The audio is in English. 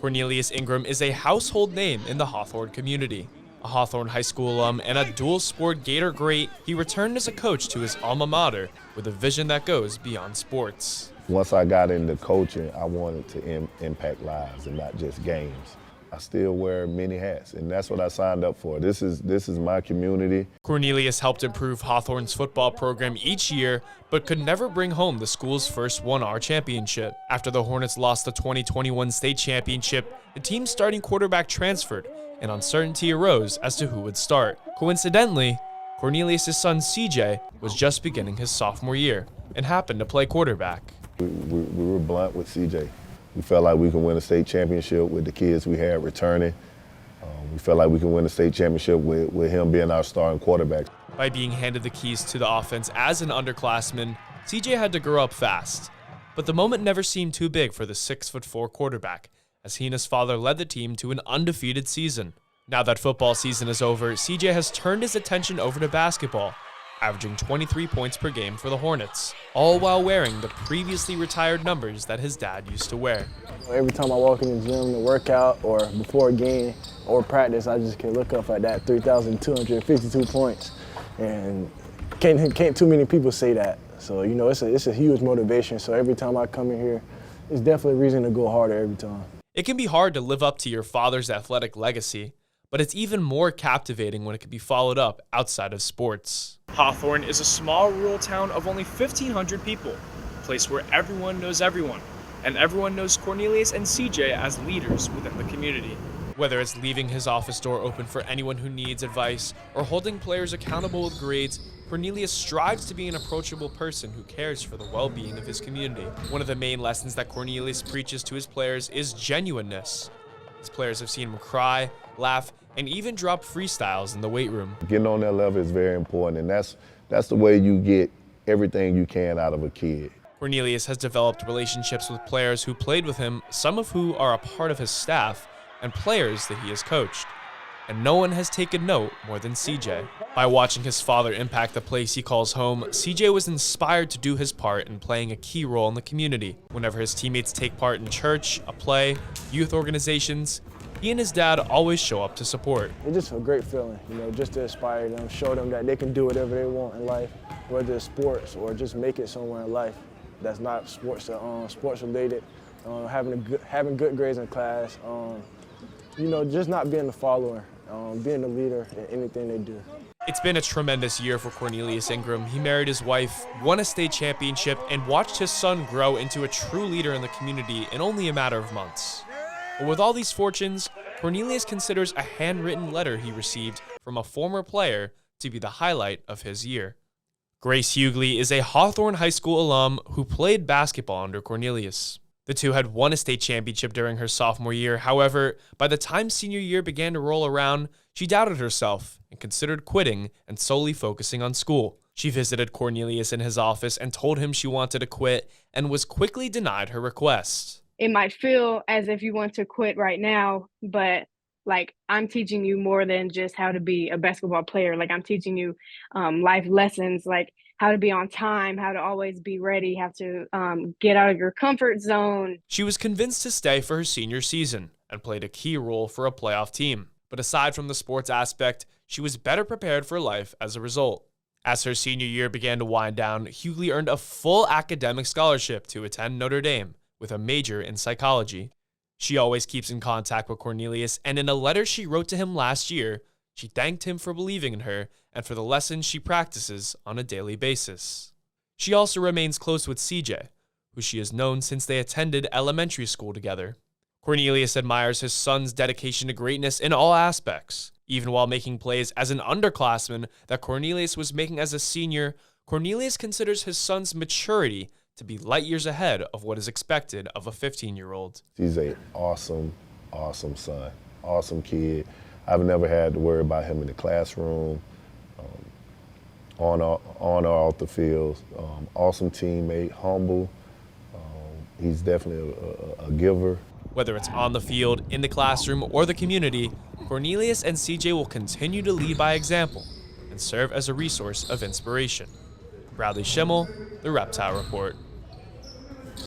Cornelius Ingram is a household name in the Hawthorne community. A Hawthorne High School alum and a dual-sport Gator great, he returned as a coach to his alma mater with a vision that goes beyond sports. Once I got into coaching, I wanted to impact lives and not just games. I still wear many hats, and that's what I signed up for. This is my community. Cornelius helped improve Hawthorne's football program each year, but could never bring home the school's first 1R championship. After the Hornets lost the 2021 state championship, the team's starting quarterback transferred, and uncertainty arose as to who would start. Coincidentally, Cornelius' son CJ was just beginning his sophomore year and happened to play quarterback. We were blunt with CJ. We felt like we could win a state championship with the kids we had returning. We felt like we could win a state championship with him being our starting quarterback. By being handed the keys to the offense as an underclassman, CJ had to grow up fast. But the moment never seemed too big for the 6'4" quarterback, as he and his father led the team to an undefeated season. Now that football season is over, CJ has turned his attention over to basketball, averaging 23 points per game for the Hornets, all while wearing the previously retired numbers that his dad used to wear. Every time I walk in the gym to work out or before a game or practice, I just can look up at that 3,252 points. And can't too many people say that. So, you know, it's a huge motivation. So every time I come in here, it's definitely a reason to go harder every time. It can be hard to live up to your father's athletic legacy, but it's even more captivating when it can be followed up outside of sports. Hawthorne is a small rural town of only 1,500 people, a place where everyone knows everyone, and everyone knows Cornelius and CJ as leaders within the community. Whether it's leaving his office door open for anyone who needs advice or holding players accountable with grades, Cornelius strives to be an approachable person who cares for the well-being of his community. One of the main lessons that Cornelius preaches to his players is genuineness. His players have seen him cry, laugh, and even drop freestyles in the weight room. Getting on that level is very important, and that's the way you get everything you can out of a kid. Cornelius has developed relationships with players who played with him, some of who are a part of his staff, and players that he has coached. And no one has taken note more than CJ. By watching his father impact the place he calls home, CJ was inspired to do his part in playing a key role in the community. Whenever his teammates take part in church, a play, youth organizations, he and his dad always show up to support. It's just a great feeling, you know, just to inspire them, show them that they can do whatever they want in life, whether it's sports or just make it somewhere in life that's not sports related, having good grades in class, you know, just not being a follower, being a leader in anything they do. It's been a tremendous year for Cornelius Ingram. He married his wife, won a state championship, and watched his son grow into a true leader in the community in only a matter of months. But with all these fortunes, Cornelius considers a handwritten letter he received from a former player to be the highlight of his year. Grace Hughley is a Hawthorne High School alum who played basketball under Cornelius. The two had won a state championship during her sophomore year. However, by the time senior year began to roll around, she doubted herself and considered quitting and solely focusing on school. She visited Cornelius in his office and told him she wanted to quit and was quickly denied her request. It might feel as if you want to quit right now, but like I'm teaching you more than just how to be a basketball player. Like I'm teaching you life lessons, like how to be on time, how to always be ready, how to get out of your comfort zone. She was convinced to stay for her senior season and played a key role for a playoff team. But aside from the sports aspect, she was better prepared for life as a result. As her senior year began to wind down, Hughley earned a full academic scholarship to attend Notre Dame with a major in psychology. She always keeps in contact with Cornelius, and in a letter she wrote to him last year, she thanked him for believing in her and for the lessons she practices on a daily basis. She also remains close with CJ, who she has known since they attended elementary school together. Cornelius admires his son's dedication to greatness in all aspects. Even while making plays as an underclassman that Cornelius was making as a senior, Cornelius considers his son's maturity to be light years ahead of what is expected of a 15-year-old. He's an awesome son, awesome kid. I've never had to worry about him in the classroom, on or off the field. Awesome teammate, humble. He's definitely a giver. Whether it's on the field, in the classroom, or the community, Cornelius and CJ will continue to lead by example and serve as a resource of inspiration. Bradley Schimmel, The Reptile Report.